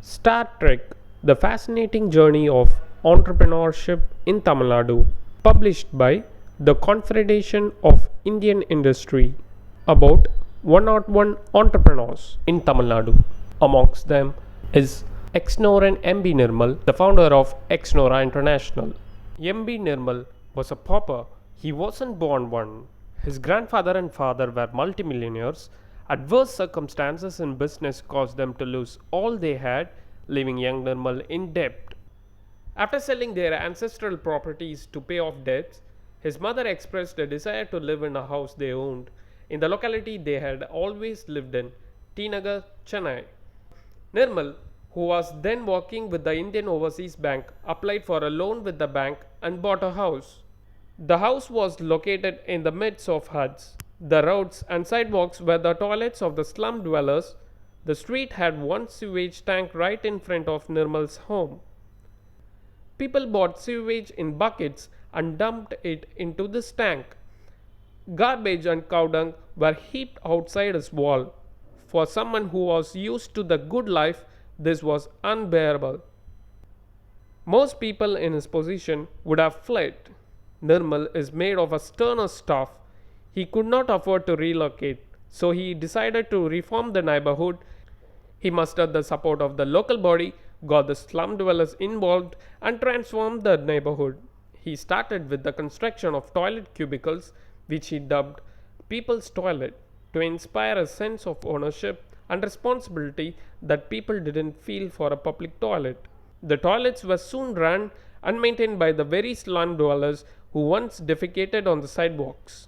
Star Trek: The Fascinating Journey of Entrepreneurship in Tamil Nadu, published by the Confederation of Indian Industry, about 101 entrepreneurs in Tamil Nadu. Amongst them is ExNoRa MB Nirmal, the founder of ExNoRa International. MB Nirmal was a pauper. He wasn't born one. His grandfather and father were multimillionaires. Adverse circumstances in business caused them to lose all they had, leaving young Nirmal in debt. After selling their ancestral properties to pay off debts, his mother expressed a desire to live in a house they owned in the locality they had always lived in, T Nagar, Chennai. Nirmal, who was then working with the Indian Overseas Bank, applied for a loan with the bank and bought a house. The house was located in the midst of huts. The roads and sidewalks were the toilets of the slum dwellers. The street had one sewage tank right in front of Nirmal's home. People bought sewage in buckets and dumped it into this tank. Garbage and cow dung were heaped outside his wall. For someone who was used to the good life, this was unbearable. Most people in his position would have fled. Nirmal is made of a sterner stuff. He could not afford to relocate, so he decided to reform the neighborhood. He mustered the support of the local body, got the slum dwellers involved, and transformed the neighborhood. He started with the construction of toilet cubicles, which he dubbed People's Toilet, to inspire a sense of ownership and responsibility that people didn't feel for a public toilet. The toilets were soon run and maintained by the very slum dwellers who once defecated on the sidewalks.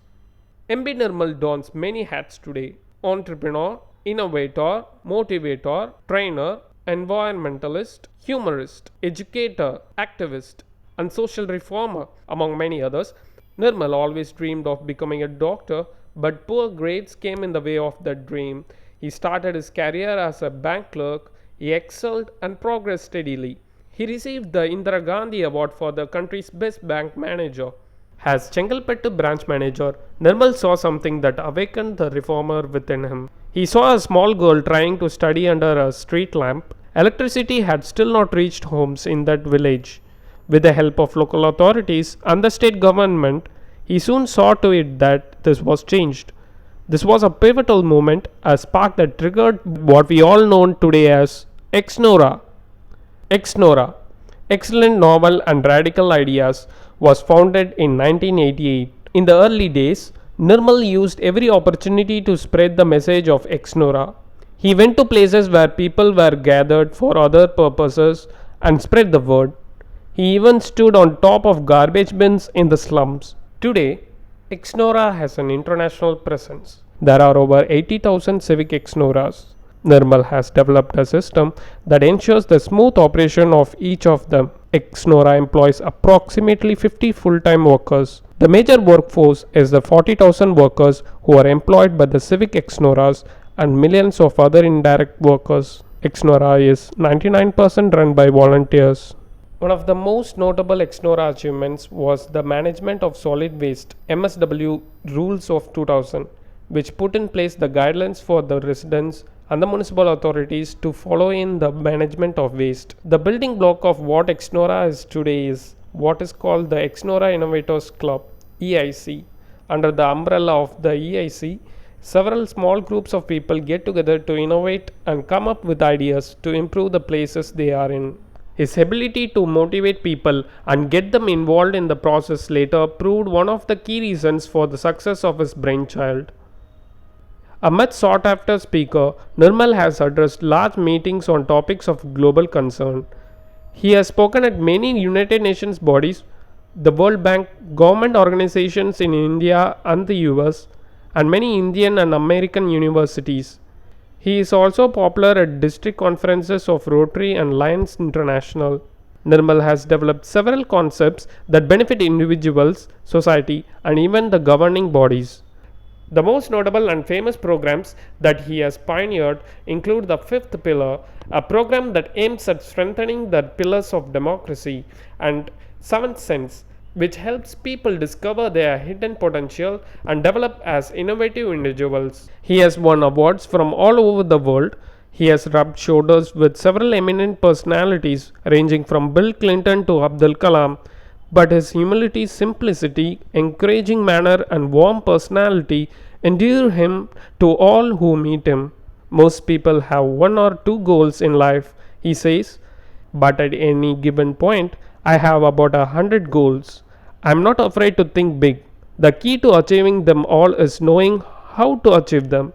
MB Nirmal dons many hats today: entrepreneur, innovator, motivator, trainer, environmentalist, humorist, educator, activist, and social reformer, among many others. Nirmal always dreamed of becoming a doctor, but poor grades came in the way of that dream. He started his career as a bank clerk. He excelled and progressed steadily. He received the Indira Gandhi Award for the country's best bank manager. As Chengalpattu branch manager, Nirmal saw something that awakened the reformer within him. He saw a small girl trying to study under a street lamp. Electricity had still not reached homes in that village. With the help of local authorities and the state government, he soon saw to it that this was changed. This was a pivotal moment, a spark that triggered what we all know today as ExNoRa. ExNoRa, Excellent Novel and Radical Ideas, was founded in 1988. In the early days, Nirmal used every opportunity to spread the message of ExNoRa. He went to places where people were gathered for other purposes and spread the word. He even stood on top of garbage bins in the slums. Today, ExNoRa has an international presence. There are over 80,000 civic ExNoRas. Nirmal has developed a system that ensures the smooth operation of each of them. ExNoRa employs approximately 50 full-time workers. The major workforce is the 40,000 workers who are employed by the civic ExNoRas and millions of other indirect workers. ExNoRa is 99% run by volunteers. One of the most notable ExNoRa achievements was the Management of Solid Waste (MSW) Rules of 2000, which put in place the guidelines for the residents and the municipal authorities to follow in the management of waste. The building block of what ExNoRa is today is what is called the ExNoRa Innovators Club (EIC). Under the umbrella of the EIC, several small groups of people get together to innovate and come up with ideas to improve the places they are in. His ability to motivate people and get them involved in the process later proved one of the key reasons for the success of his brainchild. A much sought after speaker, Nirmal has addressed large meetings on topics of global concern. He has spoken at many United Nations bodies, the World Bank, government organizations in India and the US, and many Indian and American universities. He is also popular at district conferences of Rotary and Lions International. Nirmal has developed several concepts that benefit individuals, society, and even the governing bodies. The most notable and famous programs that he has pioneered include the Fifth Pillar, a program that aims at strengthening the pillars of democracy, and Seventh Sense, which helps people discover their hidden potential and develop as innovative individuals. He has won awards from all over the world. He has rubbed shoulders with several eminent personalities ranging from Bill Clinton to Abdul Kalam, but his humility, simplicity, encouraging manner, and warm personality endear him to all who meet him. Most people have one or two goals in life, he says, but at any given point, I have about 100 goals. I am not afraid to think big. The key to achieving them all is knowing how to achieve them.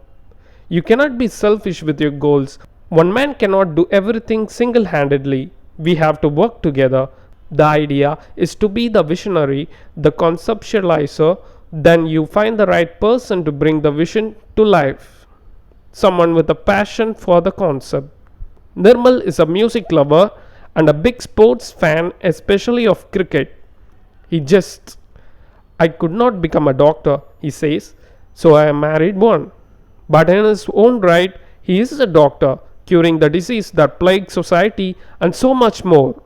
You cannot be selfish with your goals. One man cannot do everything single handedly. We have to work together. The idea is to be the visionary, the conceptualizer, then you find the right person to bring the vision to life. Someone with a passion for the concept. Nirmal is a music lover and a big sports fan, especially of cricket. He just, I could not become a doctor, he says, so I married one. But in his own right, he is a doctor, curing the disease that plagues society and so much more.